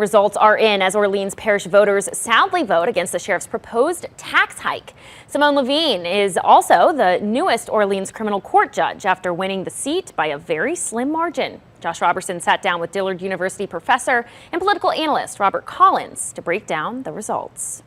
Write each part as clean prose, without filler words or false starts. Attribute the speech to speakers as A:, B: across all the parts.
A: results are in as Orleans Parish voters soundly vote against the sheriff's proposed tax hike. Simone Levine is also the newest Orleans criminal court judge after winning the seat by a very slim margin. Josh Robertson sat down with Dillard University professor and political analyst Robert Collins to break down the results.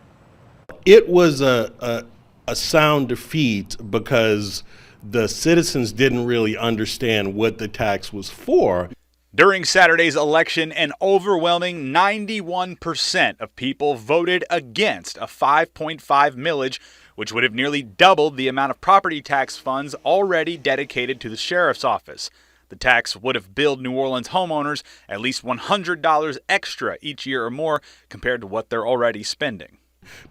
B: It was a sound defeat because the citizens didn't really understand what the tax was for.
C: During Saturday's election, an overwhelming 91% of people voted against a 5.5 millage, which would have nearly doubled the amount of property tax funds already dedicated to the sheriff's office. The tax would have billed New Orleans homeowners at least $100 extra each year or more compared to what they're already spending.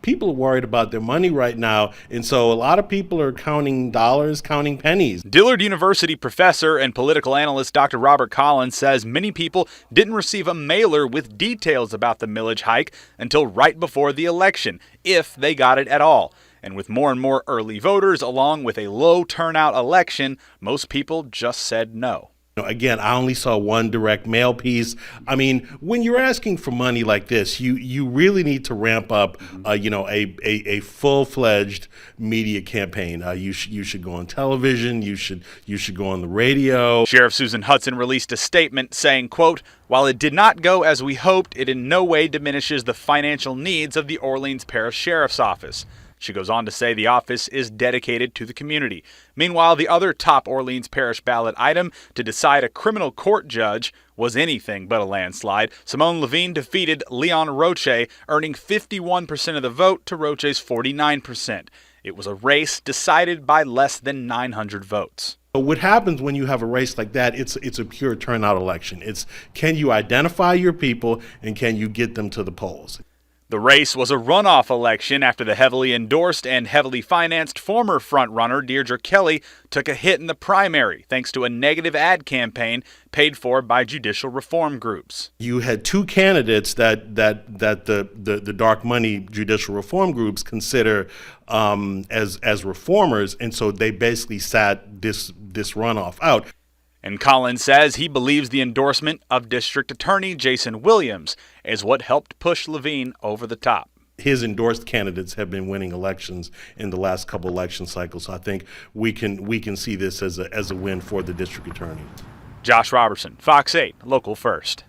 B: People are worried about their money right now, and so a lot of people are counting dollars, counting pennies.
C: Dillard University professor and political analyst Dr. Robert Collins says many people didn't receive a mailer with details about the millage hike until right before the election, if they got it at all. And with more and more early voters, along with a low turnout election, most people just said no.
B: Again, I only saw one direct mail piece. I mean, when you're asking for money like this, you really need to ramp up, a full-fledged media campaign. You should go on television. You should go on the radio.
C: Sheriff Susan Hutson released a statement saying, quote, "While it did not go as we hoped, it in no way diminishes the financial needs of the Orleans Parish Sheriff's Office." She goes on to say the office is dedicated to the community. Meanwhile, the other top Orleans Parish ballot item to decide a criminal court judge was anything but a landslide. Simone Levine defeated Leon Roche, earning 51% of the vote to Roche's 49%. It was a race decided by less than 900 votes.
B: But what happens when you have a race like that, it's a pure turnout election. It's can you identify your people and can you get them to the polls?
C: The race was a runoff election after the heavily endorsed and heavily financed former frontrunner Deirdre Kelly took a hit in the primary thanks to a negative ad campaign paid for by judicial reform groups.
B: You had two candidates that the dark money judicial reform groups consider as reformers, and so they basically sat this runoff out.
C: And Collins says he believes the endorsement of District Attorney Jason Williams is what helped push Levine over the top.
B: His endorsed candidates have been winning elections in the last couple election cycles, so I think we can see this as a win for the district attorney.
C: Josh Robertson, Fox 8, Local First.